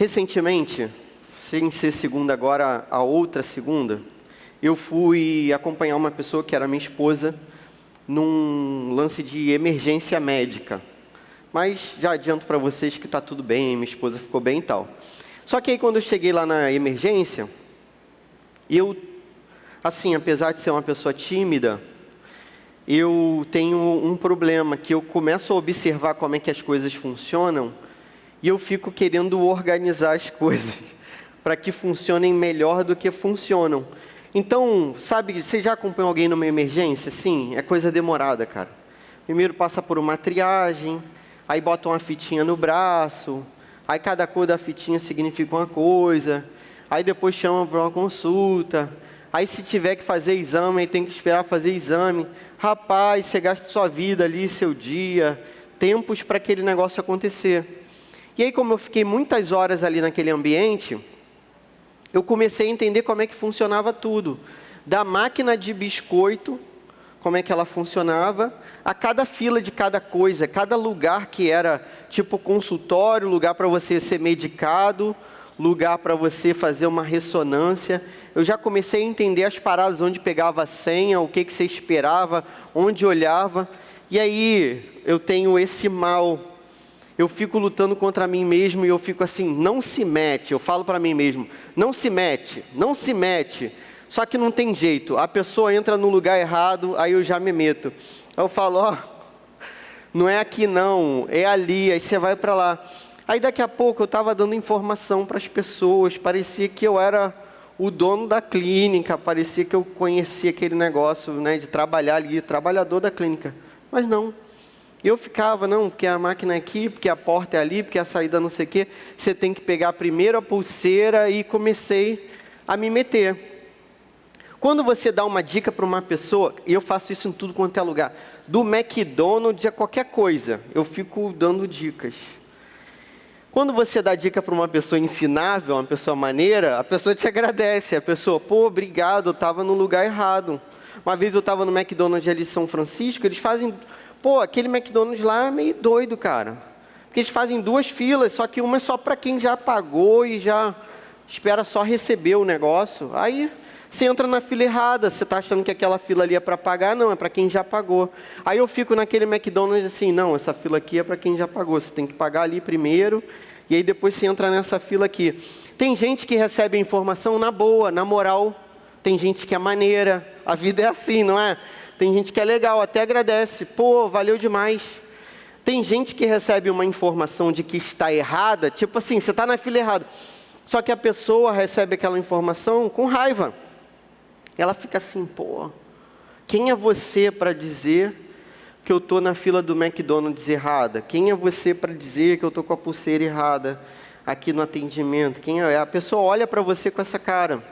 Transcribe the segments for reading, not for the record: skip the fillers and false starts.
Recentemente, sem ser segunda agora, a outra segunda, eu fui acompanhar uma pessoa que era minha esposa num lance de emergência médica. Mas já adianto para vocês que está tudo bem, minha esposa ficou bem e tal. Só que aí quando eu cheguei lá na emergência, eu, assim, apesar de ser uma pessoa tímida, eu tenho um problema, que eu começo a observar como é que as coisas funcionam e eu fico querendo organizar as coisas para que funcionem melhor do que funcionam. Então, sabe, você já acompanhou alguém numa emergência? Sim, é coisa demorada, cara. Primeiro passa por uma triagem, aí bota uma fitinha no braço, aí cada cor da fitinha significa uma coisa, aí depois chama para uma consulta, aí se tiver que fazer exame, aí tem que esperar fazer exame. Rapaz, você gasta sua vida ali, seu dia, tempos para aquele negócio acontecer. E aí, como eu fiquei muitas horas ali naquele ambiente, eu comecei a entender como é que funcionava tudo. Da máquina de biscoito, como é que ela funcionava, a cada fila de cada coisa, cada lugar que era tipo consultório, lugar para você ser medicado, lugar para você fazer uma ressonância. Eu já comecei a entender as paradas, onde pegava a senha, o que você esperava, onde olhava. E aí, eu tenho esse mal. Eu fico lutando contra mim mesmo e eu fico assim, não se mete. Eu falo para mim mesmo, não se mete, não se mete. Só que não tem jeito. A pessoa entra no lugar errado, aí eu já me meto. Aí eu falo, ó, não é aqui não, é ali. Aí você vai para lá. Aí daqui a pouco eu estava dando informação para as pessoas. Parecia que eu era o dono da clínica. Parecia que eu conhecia aquele negócio, né, de trabalhar ali, trabalhador da clínica. Mas não. Eu ficava, não, porque a máquina é aqui, porque a porta é ali, porque a saída não sei o quê. Você tem que pegar primeiro a pulseira e comecei a me meter. Quando você dá uma dica para uma pessoa, e eu faço isso em tudo quanto é lugar, do McDonald's a qualquer coisa, eu fico dando dicas. Quando você dá dica para uma pessoa ensinável, uma pessoa maneira, a pessoa te agradece. A pessoa, pô, obrigado, eu estava no lugar errado. Uma vez eu estava no McDonald's ali em São Francisco, eles fazem... Pô, aquele McDonald's lá é meio doido, cara. Porque eles fazem 2 filas, só que uma é só para quem já pagou e já espera só receber o negócio. Aí você entra na fila errada, você está achando que aquela fila ali é para pagar, não, é para quem já pagou. Aí eu fico naquele McDonald's assim, não, essa fila aqui é para quem já pagou, você tem que pagar ali primeiro, e aí depois você entra nessa fila aqui. Tem gente que recebe a informação na boa, na moral, tem gente que é maneira, a vida é assim, não é? Tem gente que é legal, até agradece. Pô, valeu demais. Tem gente que recebe uma informação de que está errada, tipo assim, você está na fila errada. Só que a pessoa recebe aquela informação com raiva. Ela fica assim, pô, quem é você para dizer que eu estou na fila do McDonald's errada? Quem é você para dizer que eu estou com a pulseira errada aqui no atendimento? Quem é? A pessoa olha para você com essa cara.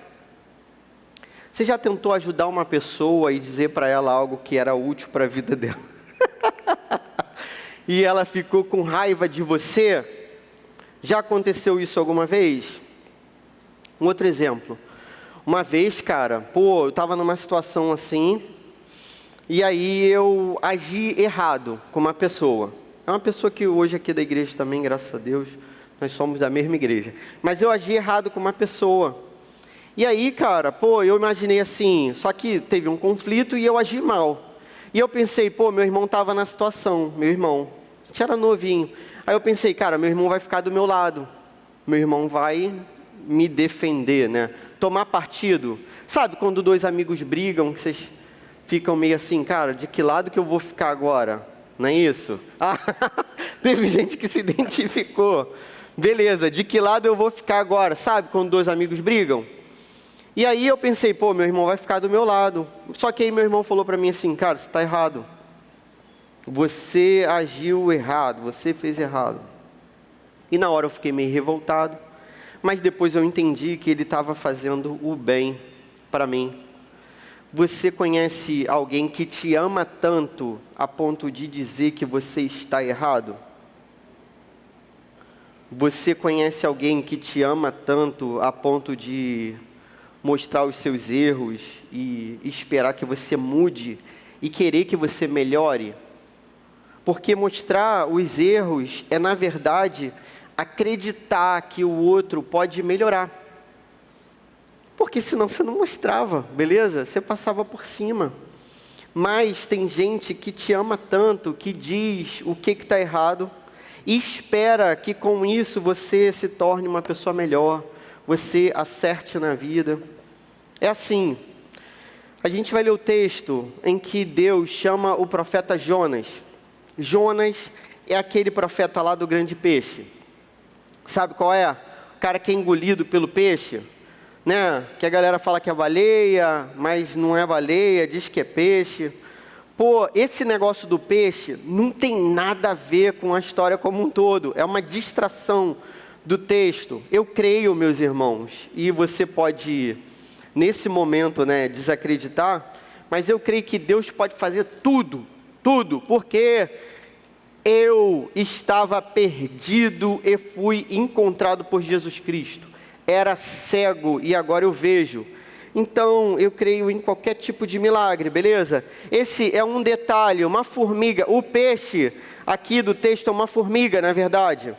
Você já tentou ajudar uma pessoa e dizer para ela algo que era útil para a vida dela? E ela ficou com raiva de você? Já aconteceu isso alguma vez? Um outro exemplo. Uma vez, cara, pô, eu estava numa situação assim, e aí eu agi errado com uma pessoa. É uma pessoa que hoje aqui da igreja também, graças a Deus, nós somos da mesma igreja. Mas eu agi errado com uma pessoa. E aí, cara, pô, eu imaginei assim, só que teve um conflito e eu agi mal. E eu pensei, pô, meu irmão estava na situação, meu irmão, a gente era novinho. Aí eu pensei, cara, meu irmão vai ficar do meu lado, meu irmão vai me defender, né? Tomar partido. Sabe quando 2 amigos brigam, que vocês ficam meio assim, cara, de que lado que eu vou ficar agora? Não é isso? Ah, teve gente que se identificou. Beleza, de que lado eu vou ficar agora? Sabe quando 2 amigos brigam? E aí eu pensei, pô, meu irmão vai ficar do meu lado. Só que aí meu irmão falou para mim assim, cara, você está errado. Você agiu errado, você fez errado. E na hora eu fiquei meio revoltado. Mas depois eu entendi que ele estava fazendo o bem para mim. Você conhece alguém que te ama tanto a ponto de dizer que você está errado? Você conhece alguém que te ama tanto a ponto de mostrar os seus erros e esperar que você mude e querer que você melhore? Porque mostrar os erros é, na verdade, acreditar que o outro pode melhorar. Porque senão você não mostrava, beleza? Você passava por cima. Mas tem gente que te ama tanto, que diz o que está errado, e espera que com isso você se torne uma pessoa melhor, você acerte na vida. É assim, a gente vai ler o texto em que Deus chama o profeta Jonas. Jonas é aquele profeta lá do grande peixe. Sabe qual é? O cara que é engolido pelo peixe, né? Que a galera fala que é baleia, mas não é baleia, diz que é peixe. Pô, esse negócio do peixe não tem nada a ver com a história como um todo. É uma distração do texto. Eu creio, meus irmãos, e você pode, nesse momento, né, desacreditar, mas eu creio que Deus pode fazer tudo, porque eu estava perdido e fui encontrado por Jesus Cristo. Era cego e agora eu vejo. Então, eu creio em qualquer tipo de milagre, beleza? Esse é um detalhe, uma formiga. O peixe aqui do texto é uma formiga, na verdade.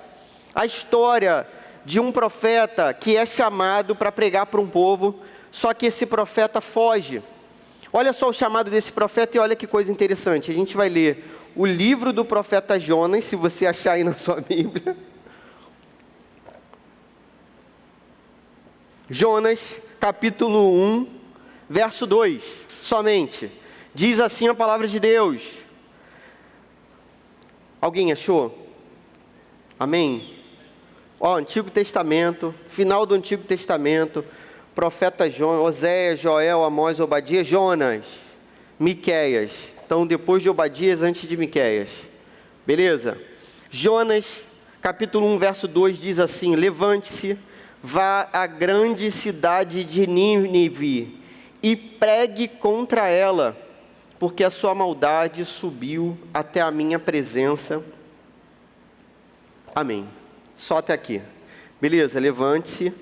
A história de um profeta que é chamado para pregar para um povo, só que esse profeta foge. Olha só o chamado desse profeta e olha que coisa interessante. A gente vai ler o livro do profeta Jonas, se você achar aí na sua Bíblia. Jonas, capítulo 1, verso 2, somente. Diz assim a palavra de Deus. Alguém achou? Amém? Ó, Antigo Testamento, final do Antigo Testamento, profeta Jonas, Oséias, Joel, Amós, Obadias, Jonas, Miqueias. Então, depois de Obadias, antes de Miqueias. Beleza? Jonas, capítulo 1, verso 2, diz assim: levante-se, vá à grande cidade de Nínive e pregue contra ela, porque a sua maldade subiu até a minha presença. Amém. Só até aqui. Beleza, levante-se,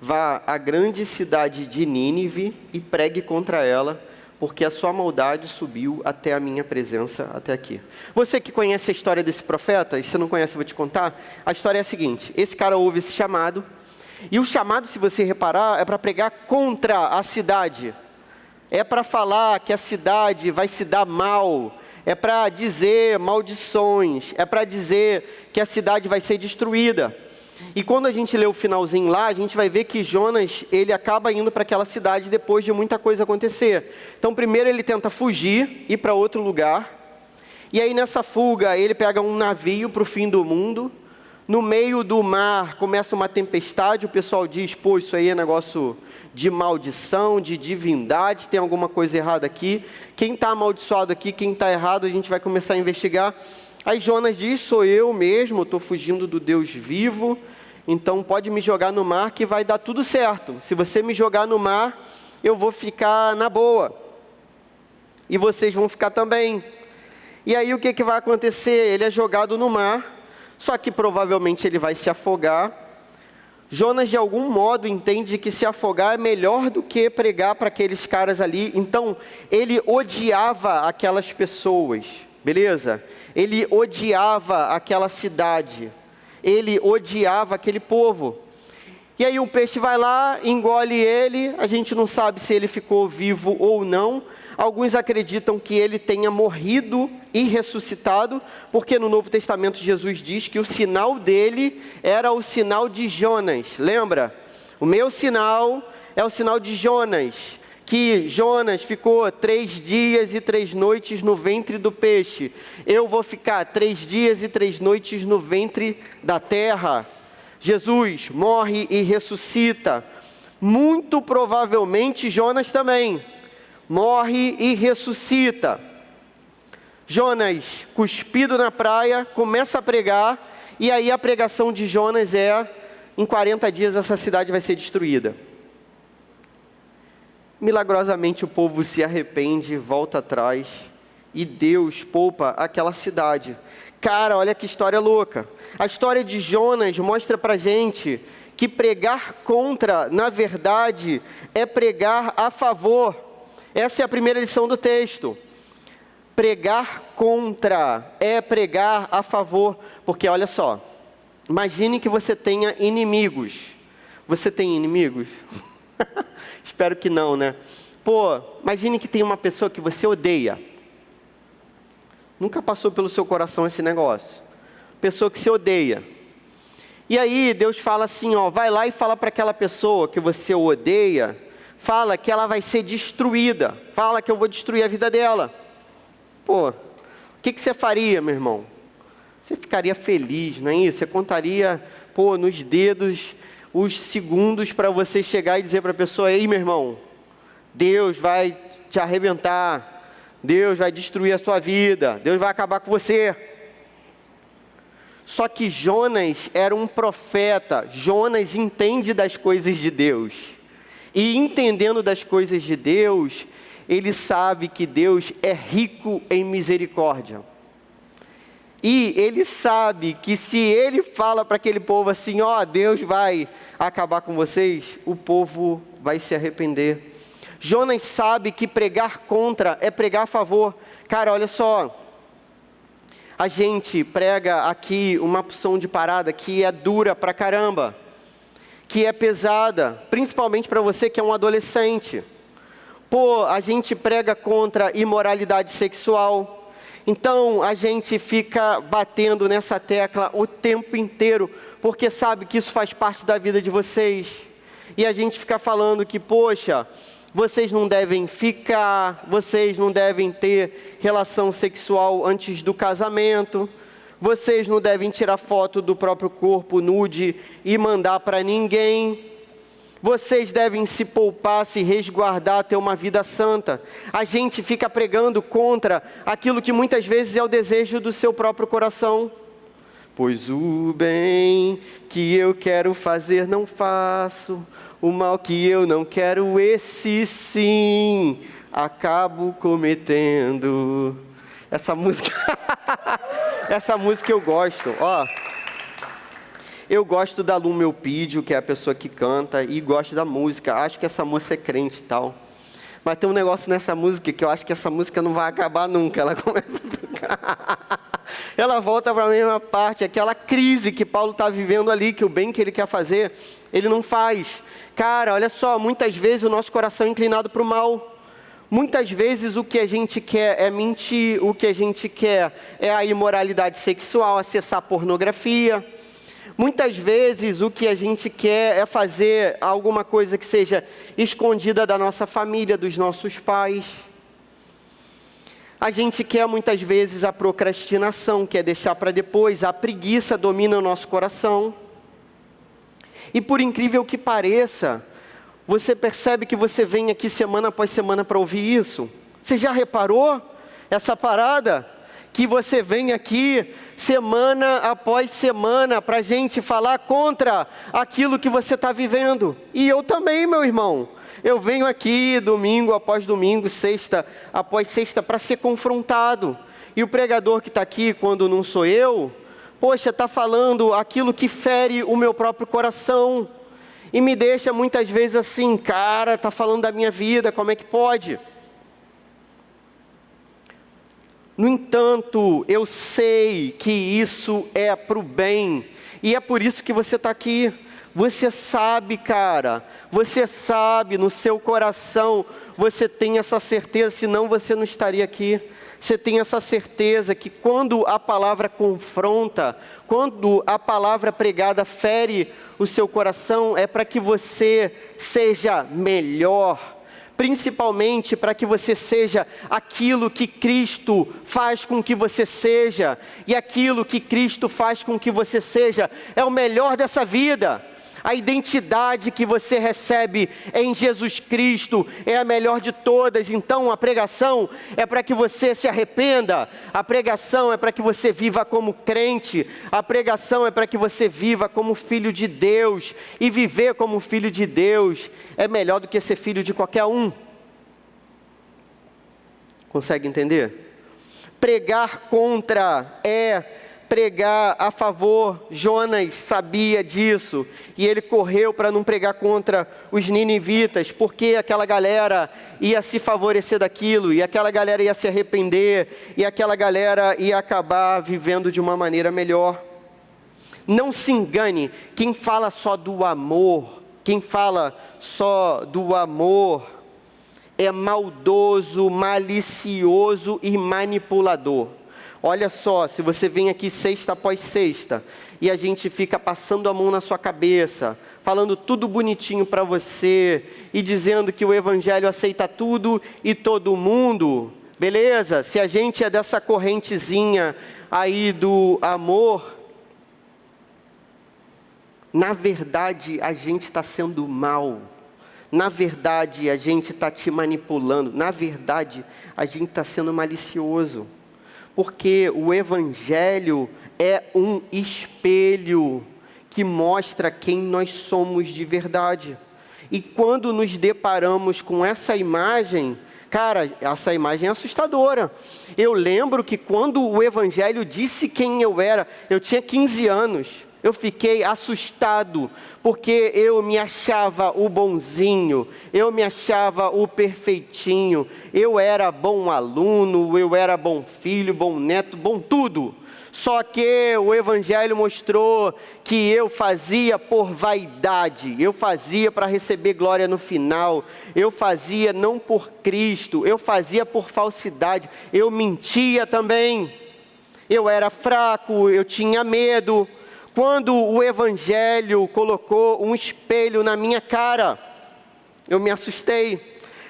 vá à grande cidade de Nínive e pregue contra ela, porque a sua maldade subiu até a minha presença, até aqui. Você que conhece a história desse profeta, e se não conhece eu vou te contar, a história é a seguinte: esse cara ouve esse chamado, e o chamado, se você reparar, é para pregar contra a cidade. É para falar que a cidade vai se dar mal. É para dizer maldições. É para dizer que a cidade vai ser destruída. E quando a gente lê o finalzinho lá, a gente vai ver que Jonas, ele acaba indo para aquela cidade depois de muita coisa acontecer. Então, primeiro ele tenta fugir, ir para outro lugar. E aí nessa fuga, ele pega um navio para o fim do mundo. No meio do mar começa uma tempestade, o pessoal diz: pô, isso aí é negócio de maldição, de divindade, tem alguma coisa errada aqui. Quem está amaldiçoado aqui, quem está errado, a gente vai começar a investigar. Aí Jonas diz: sou eu mesmo, estou fugindo do Deus vivo, então pode me jogar no mar que vai dar tudo certo. Se você me jogar no mar, eu vou ficar na boa. E vocês vão ficar também. E aí o que vai acontecer? Ele é jogado no mar. Só que provavelmente ele vai se afogar. Jonas, de algum modo, entende que se afogar é melhor do que pregar para aqueles caras ali. Então, ele odiava aquelas pessoas, beleza? Ele odiava aquela cidade. Ele odiava aquele povo. E aí um peixe vai lá, engole ele. A gente não sabe se ele ficou vivo ou não. Alguns acreditam que ele tenha morrido e ressuscitado, porque no Novo Testamento Jesus diz que o sinal dele era o sinal de Jonas. Lembra? O meu sinal é o sinal de Jonas, que Jonas ficou 3 dias e 3 noites no ventre do peixe. Eu vou ficar 3 dias e 3 noites no ventre da terra. Jesus morre e ressuscita. Muito provavelmente Jonas também morre e ressuscita. Jonas, cuspido na praia, começa a pregar, e aí a pregação de Jonas é: em 40 dias essa cidade vai ser destruída. Milagrosamente o povo se arrepende, volta atrás, e Deus poupa aquela cidade. Cara, olha que história louca. A história de Jonas mostra pra gente que pregar contra, na verdade, é pregar a favor. Essa é a primeira lição do texto. Pregar contra é pregar a favor. Porque olha só, Imagine que você tenha inimigos. Você tem inimigos? Espero que não, né? Pô, imagine que tem uma pessoa que você odeia. Nunca passou pelo seu coração esse negócio. Pessoa que você odeia. E aí Deus fala assim, ó, vai lá e fala para aquela pessoa que você odeia, fala que ela vai ser destruída. Fala que eu vou destruir a vida dela. Pô, o que você faria, meu irmão? Você ficaria feliz, não é isso? Você contaria, pô, nos dedos os segundos para você chegar e dizer para a pessoa, ei, meu irmão, Deus vai te arrebentar. Deus vai destruir a sua vida. Deus vai acabar com você. Só que Jonas era um profeta. Jonas entende das coisas de Deus. E entendendo das coisas de Deus, ele sabe que Deus é rico em misericórdia. E ele sabe que se ele fala para aquele povo assim, ó, Deus vai acabar com vocês, o povo vai se arrepender. Jonas sabe que pregar contra é pregar a favor. Cara, olha só. A gente prega aqui uma opção de parada que é dura pra caramba. Que é pesada. Principalmente para você que é um adolescente. Pô, a gente prega contra imoralidade sexual. Então, a gente fica batendo nessa tecla o tempo inteiro. Porque sabe que isso faz parte da vida de vocês. E a gente fica falando que, poxa, vocês não devem ficar, vocês não devem ter relação sexual antes do casamento, vocês não devem tirar foto do próprio corpo nude e mandar para ninguém, vocês devem se poupar, se resguardar, ter uma vida santa. A gente fica pregando contra aquilo que muitas vezes é o desejo do seu próprio coração. Pois o bem que eu quero fazer não faço, o mal que eu não quero, esse sim, acabo cometendo. Essa música, essa música eu gosto, ó. Eu gosto da Lu Melpídio, que é a pessoa que canta, e gosto da música. Acho que essa moça é crente e tal. Mas tem um negócio nessa música que eu acho que essa música não vai acabar nunca. Ela começa a tocar. Ela volta para a mesma parte, aquela crise que Paulo está vivendo ali, que o bem que ele quer fazer, ele não faz. Cara, olha só, muitas vezes o nosso coração é inclinado para o mal. Muitas vezes o que a gente quer é mentir, o que a gente quer é a imoralidade sexual, acessar pornografia. Muitas vezes o que a gente quer é fazer alguma coisa que seja escondida da nossa família, dos nossos pais. A gente quer muitas vezes a procrastinação, que é deixar para depois, a preguiça domina o nosso coração. E por incrível que pareça, você percebe que você vem aqui semana após semana para ouvir isso? Você já reparou essa parada? Que você vem aqui semana após semana para a gente falar contra aquilo que você está vivendo. E eu também, meu irmão. Eu venho aqui domingo após domingo, sexta após sexta, para ser confrontado. E o pregador que está aqui, quando não sou eu, poxa, está falando aquilo que fere o meu próprio coração. E me deixa muitas vezes assim, cara, está falando da minha vida, como é que pode? No entanto, eu sei que isso é para o bem. E é por isso que você está aqui. Você sabe, cara. Você sabe, no seu coração, você tem essa certeza, senão você não estaria aqui. Você tem essa certeza que quando a palavra confronta, quando a palavra pregada fere o seu coração, é para que você seja melhor. Principalmente para que você seja aquilo que Cristo faz com que você seja. E aquilo que Cristo faz com que você seja é o melhor dessa vida. A identidade que você recebe em Jesus Cristo é a melhor de todas. Então a pregação é para que você se arrependa. A pregação é para que você viva como crente. A pregação é para que você viva como filho de Deus. E viver como filho de Deus é melhor do que ser filho de qualquer um. Consegue entender? Pregar contra é pregar a favor. Jonas sabia disso e ele correu para não pregar contra os ninivitas, porque aquela galera ia se favorecer daquilo, e aquela galera ia se arrepender, e aquela galera ia acabar vivendo de uma maneira melhor. Não se engane, quem fala só do amor, é maldoso, malicioso e manipulador. Olha só, se você vem aqui sexta após sexta, e a gente fica passando a mão na sua cabeça, falando tudo bonitinho para você, e dizendo que o Evangelho aceita tudo e todo mundo, beleza? Se a gente é dessa correntezinha aí do amor, na verdade a gente está sendo mal. Na verdade a gente está te manipulando. Na verdade a gente está sendo malicioso. Porque o Evangelho é um espelho que mostra quem nós somos de verdade. E quando nos deparamos com essa imagem, cara, essa imagem é assustadora. Eu lembro que quando o Evangelho disse quem eu era, eu tinha 15 anos. Eu fiquei assustado, porque eu me achava o bonzinho, eu me achava o perfeitinho, eu era bom aluno, eu era bom filho, bom neto, bom tudo. Só que o Evangelho mostrou que eu fazia por vaidade, eu fazia para receber glória no final, eu fazia não por Cristo, eu fazia por falsidade, eu mentia também, eu era fraco, eu tinha medo. Quando o Evangelho colocou um espelho na minha cara, eu me assustei.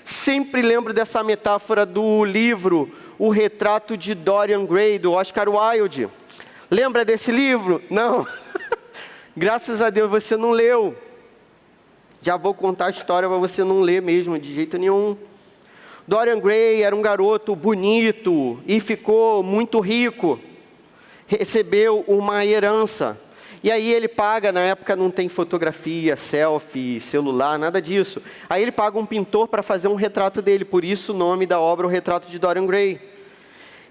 Sempre lembro dessa metáfora do livro O Retrato de Dorian Gray, do Oscar Wilde. Lembra desse livro? Não. Graças a Deus você não leu. Já vou contar a história para você não ler mesmo, de jeito nenhum. Dorian Gray era um garoto bonito e ficou muito rico. Recebeu uma herança. E aí ele paga, na época não tem fotografia, selfie, celular, nada disso. Aí ele paga um pintor para fazer um retrato dele, por isso o nome da obra, O Retrato de Dorian Gray.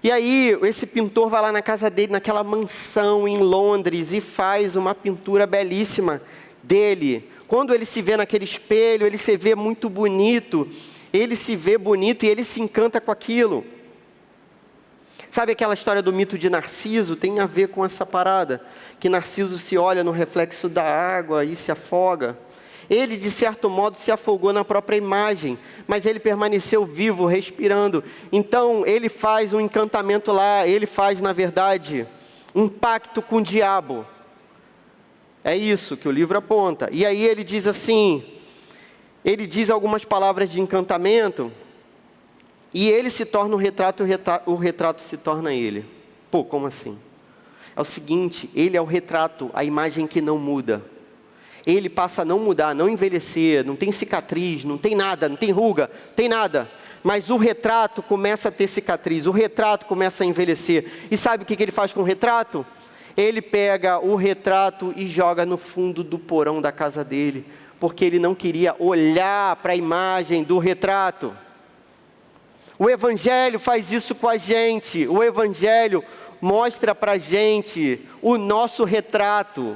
E aí esse pintor vai lá na casa dele, naquela mansão em Londres, e faz uma pintura belíssima dele. Quando ele se vê naquele espelho, ele se vê muito bonito, ele se vê bonito e ele se encanta com aquilo. Sabe aquela história do mito de Narciso? Tem a ver com essa parada, que Narciso se olha no reflexo da água e se afoga. Ele, de certo modo, se afogou na própria imagem, mas ele permaneceu vivo, respirando. Então, ele faz um encantamento lá, ele faz, na verdade, um pacto com o diabo. É isso que o livro aponta. E aí ele diz assim, ele diz algumas palavras de encantamento, e ele se torna o retrato se torna ele. Pô, como assim? É o seguinte, ele é o retrato, a imagem que não muda. Ele passa a não mudar, não envelhecer, não tem cicatriz, não tem nada, não tem ruga, tem nada. Mas o retrato começa a ter cicatriz, o retrato começa a envelhecer. E sabe o que ele faz com o retrato? Ele pega o retrato e joga no fundo do porão da casa dele, porque ele não queria olhar para a imagem do retrato. O Evangelho faz isso com a gente. O Evangelho mostra para a gente o nosso retrato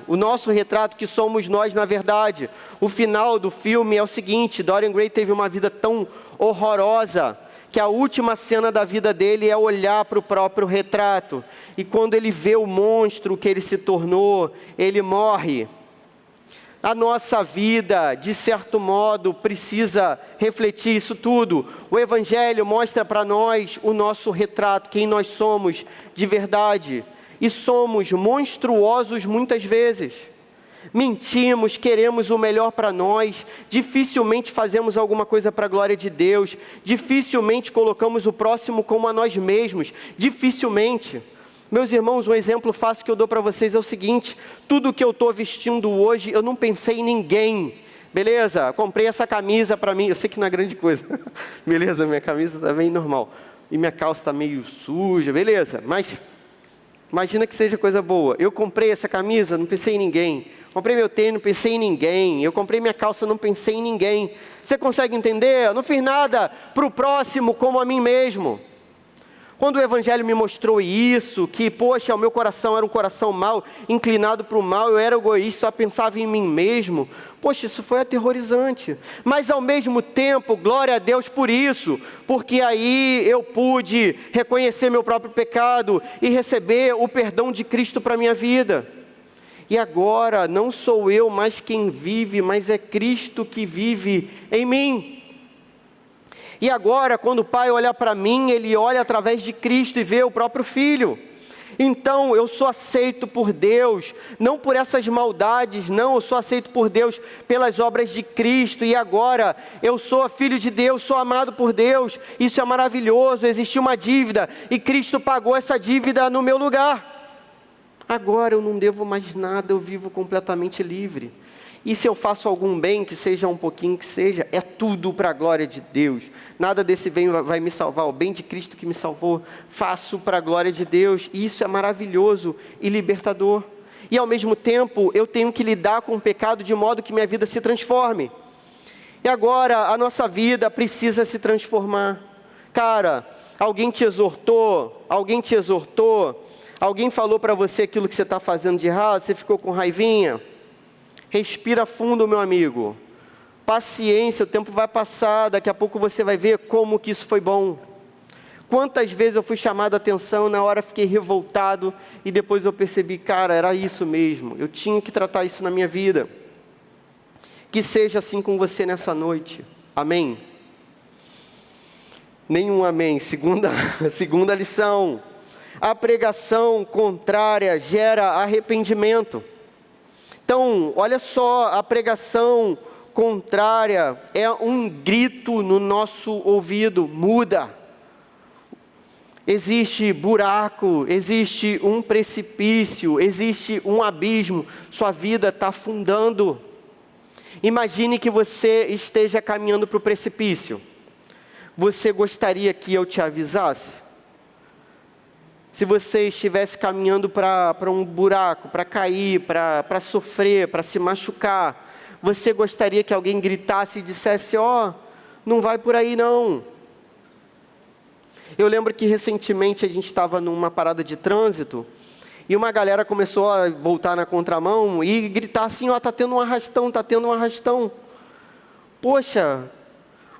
que somos nós na verdade. O final do filme é o seguinte, Dorian Gray teve uma vida tão horrorosa, que a última cena da vida dele é olhar para o próprio retrato. E quando ele vê o monstro que ele se tornou, ele morre. A nossa vida, de certo modo, precisa refletir isso tudo. O Evangelho mostra para nós o nosso retrato, quem nós somos de verdade. E somos monstruosos muitas vezes. Mentimos, queremos o melhor para nós, dificilmente fazemos alguma coisa para a glória de Deus, dificilmente colocamos o próximo como a nós mesmos, dificilmente. Meus irmãos, um exemplo fácil que eu dou para vocês é o seguinte, tudo que eu estou vestindo hoje, eu não pensei em ninguém, beleza? Comprei essa camisa para mim, eu sei que não é grande coisa, beleza? Minha camisa está bem normal, e minha calça está meio suja, beleza? Mas imagina que seja coisa boa, eu comprei essa camisa, não pensei em ninguém, comprei meu tênis, não pensei em ninguém, eu comprei minha calça, não pensei em ninguém. Você consegue entender? Eu não fiz nada para o próximo como a mim mesmo. Quando o Evangelho me mostrou isso, que, poxa, o meu coração era um coração mau, inclinado para o mal, eu era egoísta, só pensava em mim mesmo. Poxa, isso foi aterrorizante. Mas, ao mesmo tempo, glória a Deus por isso, porque aí eu pude reconhecer meu próprio pecado e receber o perdão de Cristo para a minha vida. E agora não sou eu mais quem vive, mas é Cristo que vive em mim. E agora, quando o Pai olha para mim, Ele olha através de Cristo e vê o próprio Filho. Então, eu sou aceito por Deus, não por essas maldades, não, eu sou aceito por Deus pelas obras de Cristo, e agora eu sou filho de Deus, sou amado por Deus, isso é maravilhoso, existiu uma dívida, e Cristo pagou essa dívida no meu lugar. Agora eu não devo mais nada, eu vivo completamente livre. E se eu faço algum bem, que seja um pouquinho, que seja, é tudo para a glória de Deus. Nada desse bem vai me salvar, o bem de Cristo que me salvou, faço para a glória de Deus. E isso é maravilhoso e libertador. E ao mesmo tempo, eu tenho que lidar com o pecado de modo que minha vida se transforme. E agora, a nossa vida precisa se transformar. Cara, alguém te exortou, alguém falou para você aquilo que você está fazendo de errado, você ficou com raivinha? Respira fundo, meu amigo. Paciência, o tempo vai passar, daqui a pouco você vai ver como que isso foi bom. Quantas vezes eu fui chamado a atenção, na hora fiquei revoltado, e depois eu percebi, cara, era isso mesmo, eu tinha que tratar isso na minha vida. Que seja assim com você nessa noite, amém? Nenhum amém. Segunda lição, a pregação contrária gera arrependimento. Então, olha só, a pregação contrária é um grito no nosso ouvido, muda. Existe buraco, existe um precipício, existe um abismo, sua vida está afundando. Imagine que você esteja caminhando para o precipício. Você gostaria que eu te avisasse? Se você estivesse caminhando para um buraco, para cair, para sofrer, para se machucar, você gostaria que alguém gritasse e dissesse, não vai por aí não. Eu lembro que recentemente a gente estava numa parada de trânsito, e uma galera começou a voltar na contramão e gritar assim, tá tendo um arrastão. Poxa,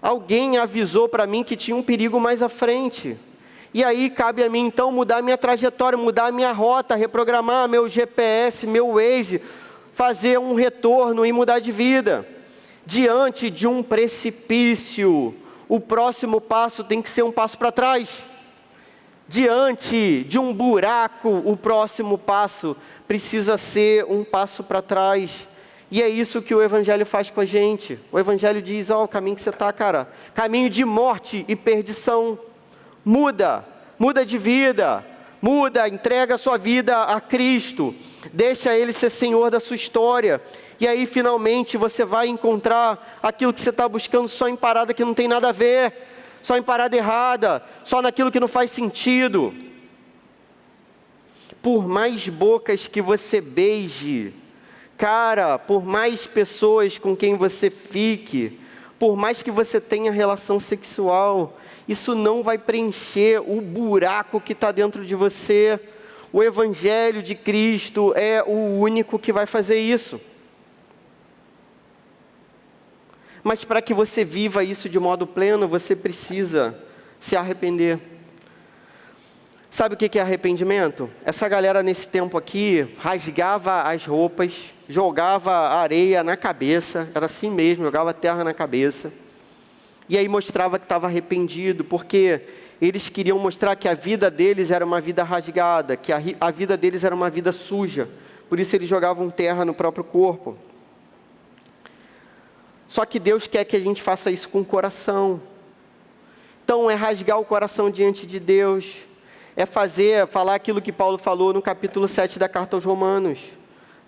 alguém avisou para mim que tinha um perigo mais à frente. E aí cabe a mim então mudar a minha trajetória, mudar a minha rota, reprogramar meu GPS, meu Waze, fazer um retorno e mudar de vida. Diante de um precipício, o próximo passo tem que ser um passo para trás. Diante de um buraco, o próximo passo precisa ser um passo para trás. E é isso que o Evangelho faz com a gente. O Evangelho diz, o caminho que você está, cara, caminho de morte e perdição. Muda de vida, entrega a sua vida a Cristo, deixa Ele ser Senhor da sua história, e aí finalmente você vai encontrar aquilo que você está buscando só em parada que não tem nada a ver, só em parada errada, só naquilo que não faz sentido. Por mais bocas que você beije, cara, por mais pessoas com quem você fique, por mais que você tenha relação sexual, isso não vai preencher o buraco que está dentro de você. O Evangelho de Cristo é o único que vai fazer isso. Mas para que você viva isso de modo pleno, você precisa se arrepender. Sabe o que é arrependimento? Essa galera nesse tempo aqui rasgava as roupas, jogava areia na cabeça, era assim mesmo, jogava terra na cabeça. E aí mostrava que estava arrependido, porque eles queriam mostrar que a vida deles era uma vida rasgada, que a vida deles era uma vida suja. Por isso eles jogavam terra no próprio corpo. Só que Deus quer que a gente faça isso com o coração. Então é rasgar o coração diante de Deus. É falar aquilo que Paulo falou no capítulo 7 da carta aos Romanos.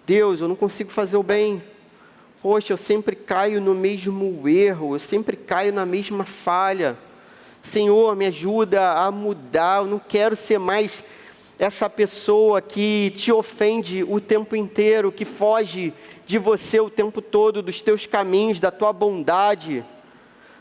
Deus, eu não consigo fazer o bem. Poxa, eu sempre caio no mesmo erro, eu sempre caio na mesma falha. Senhor, me ajuda a mudar, eu não quero ser mais essa pessoa que te ofende o tempo inteiro, que foge de você o tempo todo, dos teus caminhos, da tua bondade.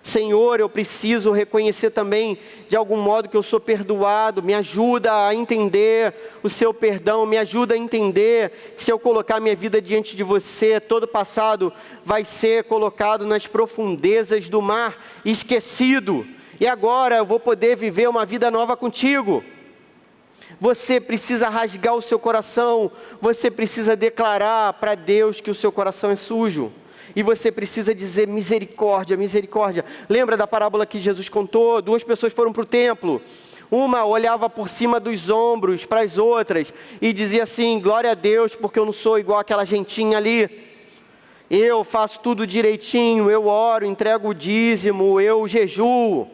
Senhor, eu preciso reconhecer também, de algum modo, que eu sou perdoado. Me ajuda a entender o seu perdão. Me ajuda a entender que se eu colocar minha vida diante de você, todo passado vai ser colocado nas profundezas do mar, esquecido. E agora eu vou poder viver uma vida nova contigo. Você precisa rasgar o seu coração, você precisa declarar para Deus que o seu coração é sujo. E você precisa dizer misericórdia, misericórdia. Lembra da parábola que Jesus contou? 2 pessoas foram para o templo. Uma olhava por cima dos ombros para as outras e dizia assim: glória a Deus, porque eu não sou igual aquela gentinha ali. Eu faço tudo direitinho, eu oro, entrego o dízimo, eu jejuo.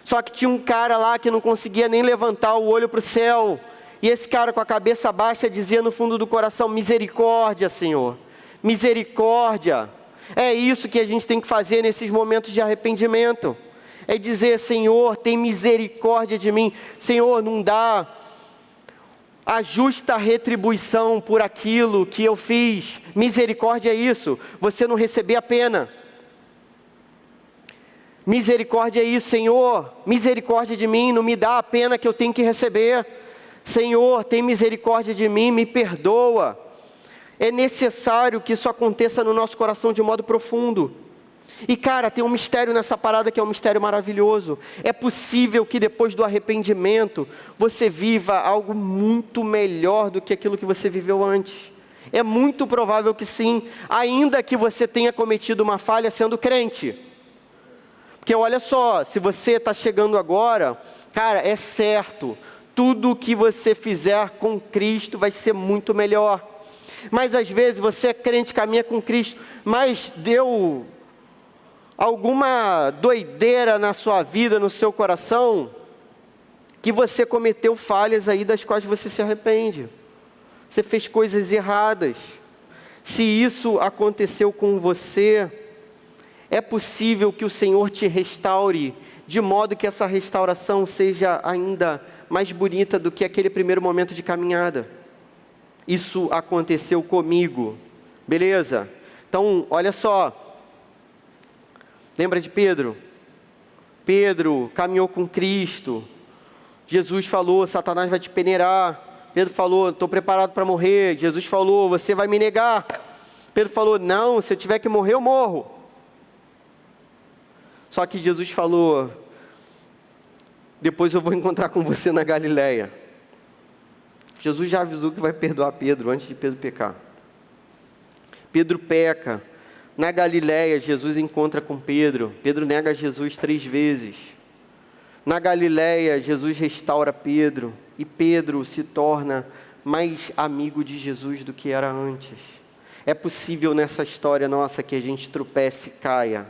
Só que tinha um cara lá que não conseguia nem levantar o olho para o céu. E esse cara com a cabeça baixa dizia no fundo do coração: misericórdia, Senhor, misericórdia. É isso que a gente tem que fazer nesses momentos de arrependimento. É dizer: Senhor, tem misericórdia de mim. Senhor, não dá a justa retribuição por aquilo que eu fiz. Misericórdia é isso, você não receber a pena. Misericórdia é isso, Senhor, misericórdia de mim, não me dá a pena que eu tenho que receber. Senhor, tem misericórdia de mim, me perdoa. É necessário que isso aconteça no nosso coração de modo profundo. E cara, tem um mistério nessa parada que é um mistério maravilhoso. É possível que depois do arrependimento, você viva algo muito melhor do que aquilo que você viveu antes. É muito provável que sim, ainda que você tenha cometido uma falha sendo crente. Porque olha só, se você está chegando agora, cara, é certo, tudo que você fizer com Cristo vai ser muito melhor. Mas às vezes você é crente, caminha com Cristo, mas deu alguma doideira na sua vida, no seu coração, que você cometeu falhas aí das quais você se arrepende. Você fez coisas erradas. Se isso aconteceu com você, é possível que o Senhor te restaure, de modo que essa restauração seja ainda mais bonita do que aquele primeiro momento de caminhada. Isso aconteceu comigo, beleza? Então, olha só, lembra de Pedro? Pedro caminhou com Cristo, Jesus falou: Satanás vai te peneirar. Pedro falou: estou preparado para morrer. Jesus falou: você vai me negar. Pedro falou: não, se eu tiver que morrer, eu morro. Só que Jesus falou: depois eu vou encontrar com você na Galileia. Jesus já avisou que vai perdoar Pedro antes de Pedro pecar. Pedro peca. Na Galileia, Jesus encontra com Pedro. Pedro nega Jesus 3 vezes. Na Galileia, Jesus restaura Pedro. E Pedro se torna mais amigo de Jesus do que era antes. É possível nessa história nossa que a gente tropece e caia.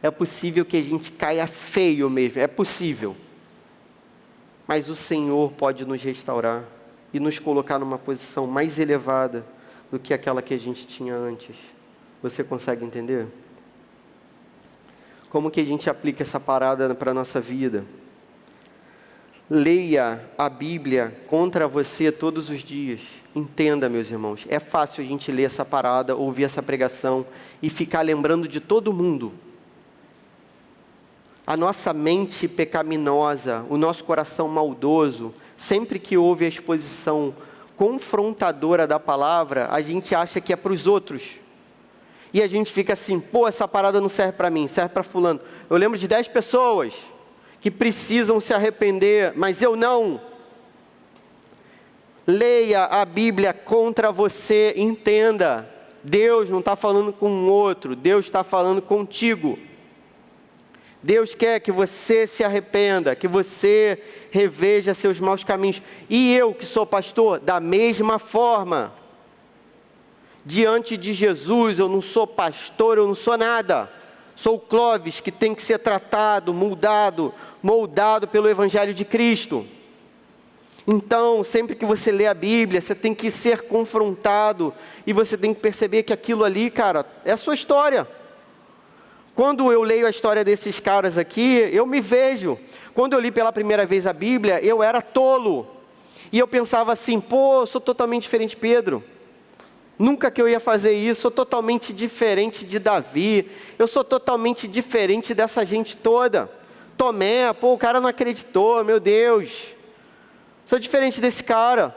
É possível que a gente caia feio mesmo. É possível. Mas o Senhor pode nos restaurar e nos colocar numa posição mais elevada do que aquela que a gente tinha antes. Você consegue entender? Como que a gente aplica essa parada para a nossa vida? Leia a Bíblia contra você todos os dias. Entenda, meus irmãos, é fácil a gente ler essa parada, ouvir essa pregação e ficar lembrando de todo mundo. A nossa mente pecaminosa, o nosso coração maldoso, sempre que ouve a exposição confrontadora da palavra, a gente acha que é para os outros. E a gente fica assim: pô, essa parada não serve para mim, serve para fulano. Eu lembro de 10 pessoas que precisam se arrepender, mas eu não. Leia a Bíblia contra você, entenda. Deus não está falando com um outro, Deus está falando contigo. Deus quer que você se arrependa, que você reveja seus maus caminhos. E eu, que sou pastor, da mesma forma. Diante de Jesus, eu não sou pastor, eu não sou nada. Sou o Clóvis, que tem que ser tratado, moldado pelo Evangelho de Cristo. Então, sempre que você lê a Bíblia, você tem que ser confrontado. E você tem que perceber que aquilo ali, cara, é a sua história. Quando eu leio a história desses caras aqui, eu me vejo. Quando eu li pela primeira vez a Bíblia, eu era tolo. E eu pensava assim: pô, eu sou totalmente diferente de Pedro. Nunca que eu ia fazer isso, sou totalmente diferente de Davi. Eu sou totalmente diferente dessa gente toda. Tomé, pô, o cara não acreditou, meu Deus. Sou diferente desse cara.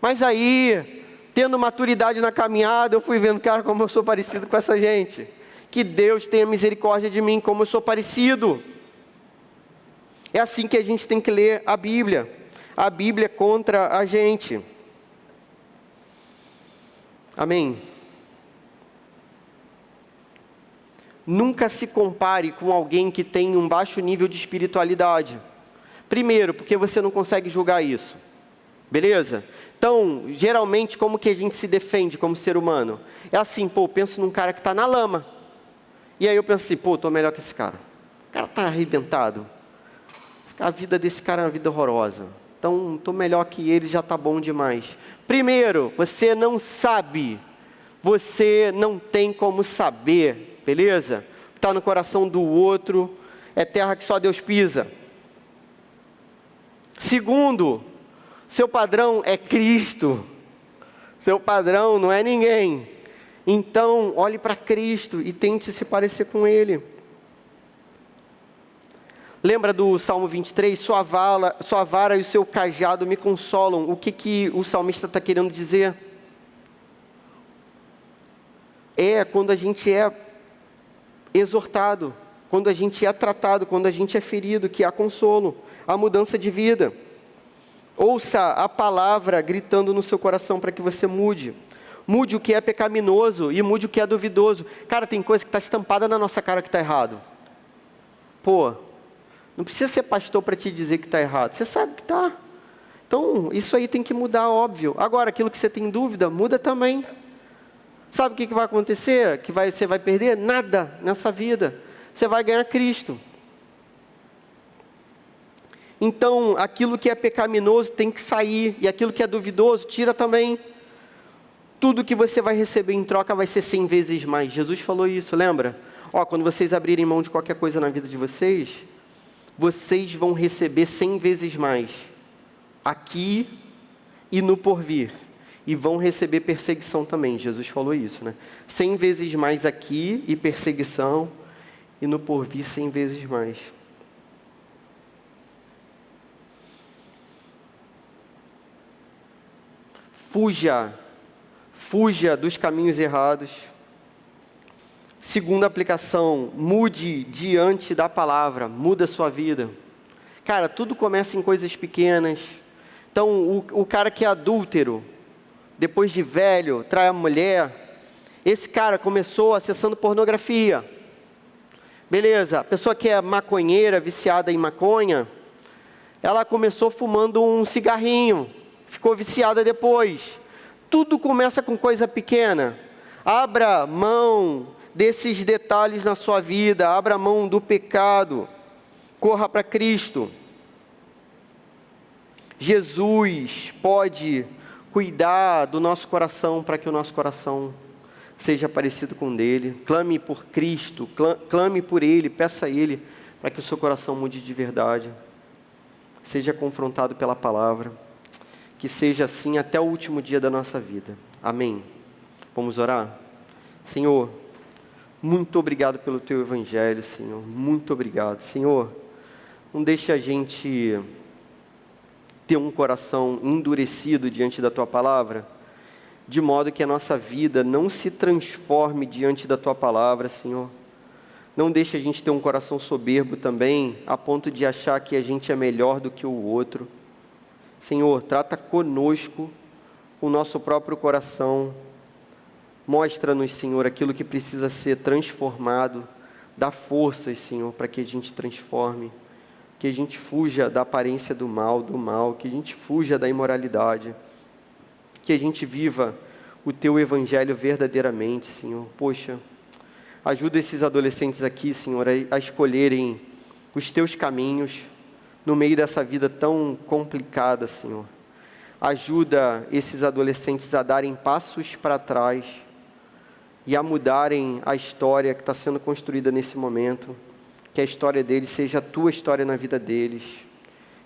Mas aí, tendo maturidade na caminhada, eu fui vendo, cara, como eu sou parecido com essa gente. Que Deus tenha misericórdia de mim, como eu sou parecido. É assim que a gente tem que ler a Bíblia. a Bíblia contra a gente. Amém? Nunca se compare com alguém que tem um baixo nível de espiritualidade. Primeiro, porque você não consegue julgar isso. Beleza? Então, geralmente, como que a gente se defende como ser humano? É assim, pô, eu penso num cara que está na lama. E aí eu penso assim, pô, estou melhor que esse cara. O cara está arrebentado. A vida desse cara é uma vida horrorosa. Então, estou melhor que ele, já está bom demais. Primeiro, você não sabe. Você não tem como saber. Beleza? O que está no coração do outro é terra que só Deus pisa. Segundo, seu padrão é Cristo. Seu padrão não é ninguém. Então, olhe para Cristo e tente se parecer com Ele. Lembra do Salmo 23? Sua vara e o seu cajado me consolam. O que o salmista está querendo dizer? É quando a gente é exortado, quando a gente é tratado, quando a gente é ferido, que há consolo, há mudança de vida. Ouça a palavra gritando no seu coração para que você mude. Mude o que é pecaminoso e mude o que é duvidoso. Cara, tem coisa que está estampada na nossa cara que está errado. Pô, não precisa ser pastor para te dizer que está errado. Você sabe que está. Então, isso aí tem que mudar, óbvio. Agora, aquilo que você tem dúvida, muda também. Sabe o que vai acontecer? Você vai perder? Nada nessa vida. Você vai ganhar Cristo. Então, aquilo que é pecaminoso tem que sair. E aquilo que é duvidoso, tira também. Tudo que você vai receber em troca vai ser 100 vezes mais. Jesus falou isso, lembra? Quando vocês abrirem mão de qualquer coisa na vida de vocês, vocês vão receber 100 vezes mais. Aqui e no porvir. E vão receber perseguição também. Jesus falou isso, né? 100 vezes mais aqui e perseguição. E no porvir 100 vezes mais. Fuja dos caminhos errados. Segunda aplicação, mude diante da palavra, muda a sua vida. Cara, tudo começa em coisas pequenas. Então, o cara que é adúltero, depois de velho, trai a mulher, esse cara começou acessando pornografia. Beleza, a pessoa que é maconheira, viciada em maconha, ela começou fumando um cigarrinho, ficou viciada depois. Tudo começa com coisa pequena. Abra mão desses detalhes na sua vida, abra mão do pecado, corra para Cristo. Jesus pode cuidar do nosso coração para que o nosso coração seja parecido com o dele. Clame por Cristo, clame por Ele, peça a Ele para que o seu coração mude de verdade. Seja confrontado pela palavra. Que seja assim até o último dia da nossa vida. Amém. Vamos orar? Senhor, muito obrigado pelo Teu Evangelho, Senhor. Muito obrigado. Senhor, não deixe a gente ter um coração endurecido diante da Tua palavra, de modo que a nossa vida não se transforme diante da Tua palavra, Senhor. Não deixe a gente ter um coração soberbo também, a ponto de achar que a gente é melhor do que o outro. Senhor, trata conosco, o nosso próprio coração. Mostra-nos, Senhor, aquilo que precisa ser transformado. Dá forças, Senhor, para que a gente transforme. Que a gente fuja da aparência do mal. Que a gente fuja da imoralidade. Que a gente viva o Teu Evangelho verdadeiramente, Senhor. Poxa, ajuda esses adolescentes aqui, Senhor, a escolherem os Teus caminhos, no meio dessa vida tão complicada, Senhor. Ajuda esses adolescentes a darem passos para trás e a mudarem a história que está sendo construída nesse momento. Que a história deles seja a Tua história na vida deles.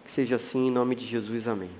Que seja assim, em nome de Jesus, amém.